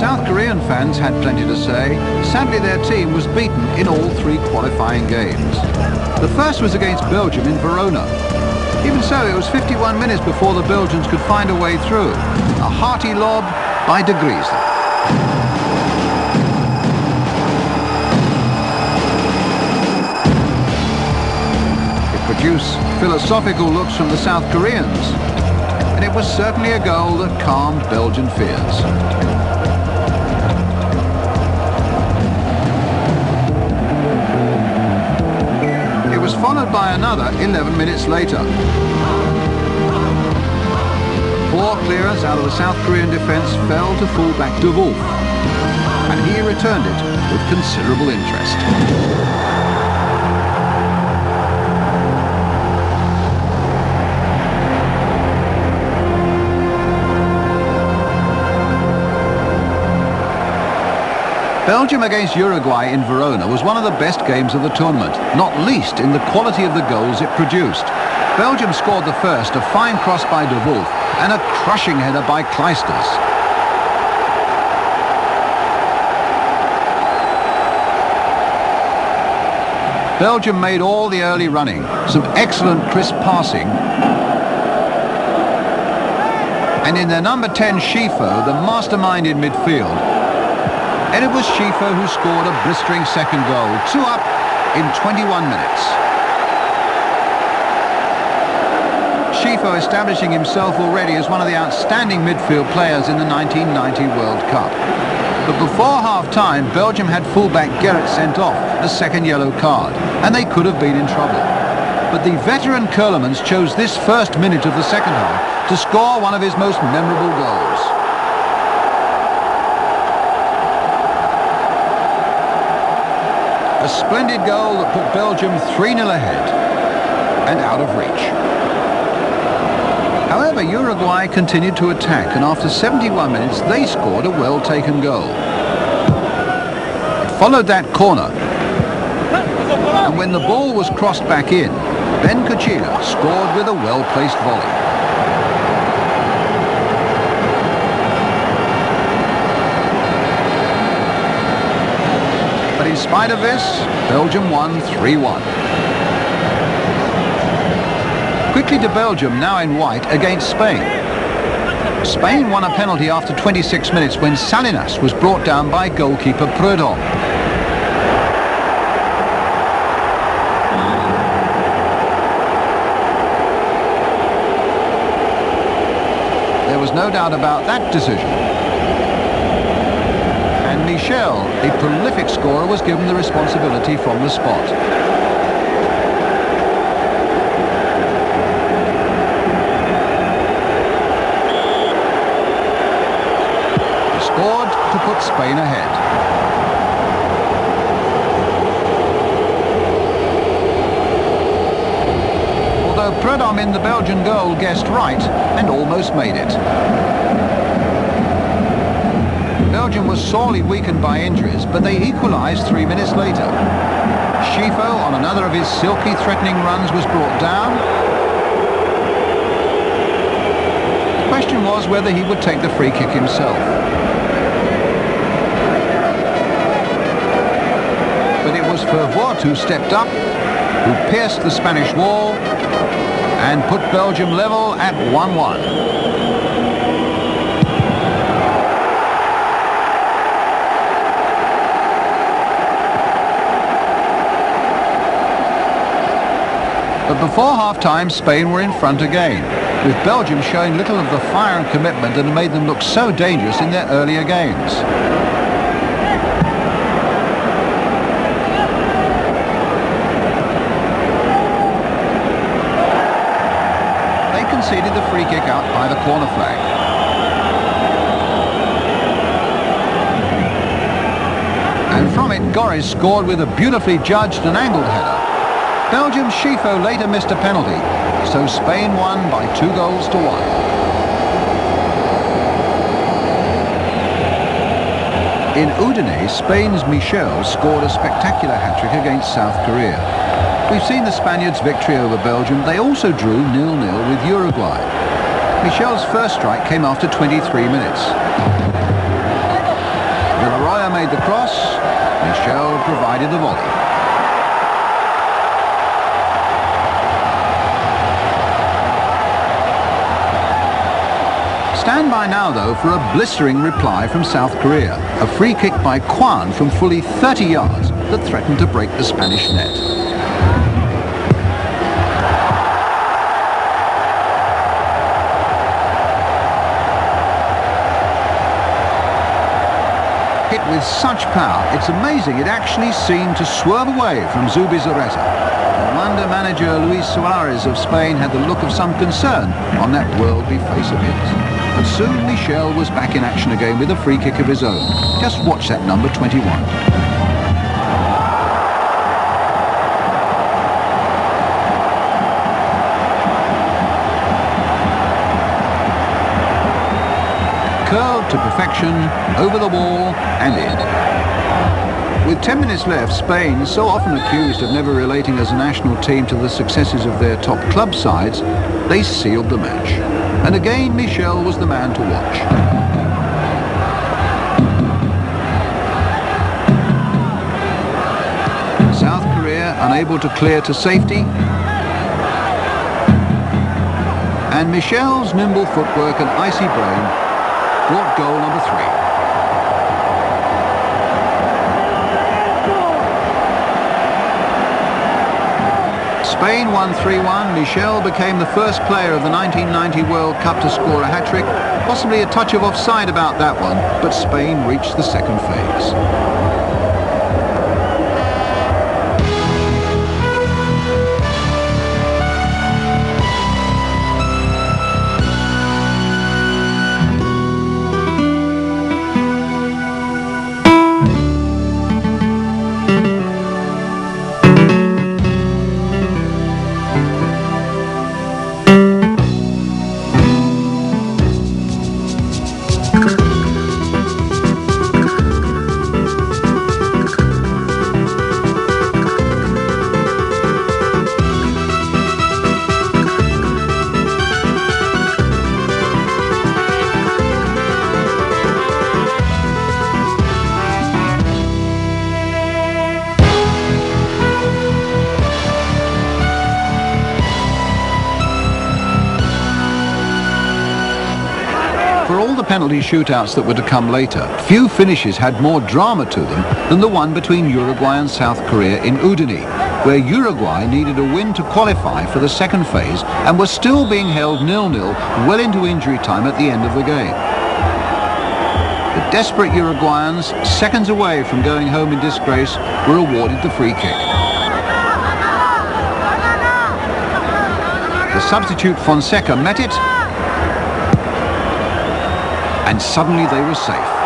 South Korean fans had plenty to say. Sadly, their team was beaten in all three qualifying games. The first was against Belgium in Verona. Even so, it was 51 minutes before the Belgians could find a way through. A hearty lob by De Vries. It produced philosophical looks from the South Koreans, and it was certainly a goal that calmed Belgian fears. It was followed by another 11 minutes later. Poor clearance out of the South Korean defence fell to fullback De Wolf, and he returned it with considerable interest. Belgium against Uruguay in Verona was one of the best games of the tournament, not least in the quality of the goals it produced. Belgium scored the first, a fine cross by De Wolf, and a crushing header by Kleisters. Belgium made all the early running, some excellent crisp passing, and in their number 10 Schifo, the mastermind in midfield. And it was Schifo who scored a blistering second goal, 2 up in 21 minutes. Schifo establishing himself already as one of the outstanding midfield players in the 1990 World Cup. But before half-time, Belgium had fullback Gerrit sent off, a second yellow card, and they could have been in trouble. But the veteran Kerlemans chose this first minute of the second half to score one of his most memorable goals. A splendid goal that put Belgium 3-0 ahead and out of reach. However, Uruguay continued to attack, and after 71 minutes they scored a well-taken goal. It followed that corner, and when the ball was crossed back in, Ben Kuchila scored with a well-placed volley. In spite of this, Belgium won 3-1. Quickly to Belgium, now in white, against Spain. Spain won a penalty after 26 minutes when Salinas was brought down by goalkeeper Prudhomme. There was no doubt about that decision. Michel, a prolific scorer, was given the responsibility from the spot. He scored to put Spain ahead. Although Prudhomme in the Belgian goal guessed right and almost made it. Belgium was sorely weakened by injuries, but they equalised 3 minutes later. Schifo, on another of his silky, threatening runs, was brought down. The question was whether he would take the free kick himself. But it was Vervoort who stepped up, who pierced the Spanish wall, and put Belgium level at 1-1. But before half-time, Spain were in front again, with Belgium showing little of the fire and commitment that had made them look so dangerous in their earlier games. They conceded the free kick out by the corner flag. And from it, Goris scored with a beautifully judged and angled header. Belgium's Schifo later missed a penalty, so Spain won by 2-1. In Udine, Spain's Michel scored a spectacular hat-trick against South Korea. We've seen the Spaniards' victory over Belgium. They also drew 0-0 with Uruguay. Michel's first strike came after 23 minutes. Villarroya made the cross. Michel provided the volley. Stand by now, though, for a blistering reply from South Korea. A free kick by Kwan from fully 30 yards that threatened to break the Spanish net. Hit with such power, it's amazing it actually seemed to swerve away from Zubizarreta. No wonder manager Luis Suarez of Spain had the look of some concern on that worldly face of his. But soon Michel was back in action again with a free kick of his own. Just watch that number 21. Curled to perfection, over the wall and in. With 10 minutes left, Spain, so often accused of never relating as a national team to the successes of their top club sides, they sealed the match. And again, Michel was the man to watch. South Korea unable to clear to safety. And Michel's nimble footwork and icy brain brought goal number 3. Spain won 3-1. Michel became the first player of the 1990 World Cup to score a hat-trick. Possibly a touch of offside about that one, but Spain reached the second phase. For all the penalty shootouts that were to come later, few finishes had more drama to them than the one between Uruguay and South Korea in Udine, where Uruguay needed a win to qualify for the second phase and was still being held 0-0 well into injury time at the end of the game. The desperate Uruguayans, seconds away from going home in disgrace, were awarded the free kick. The substitute Fonseca met it, and suddenly they were safe.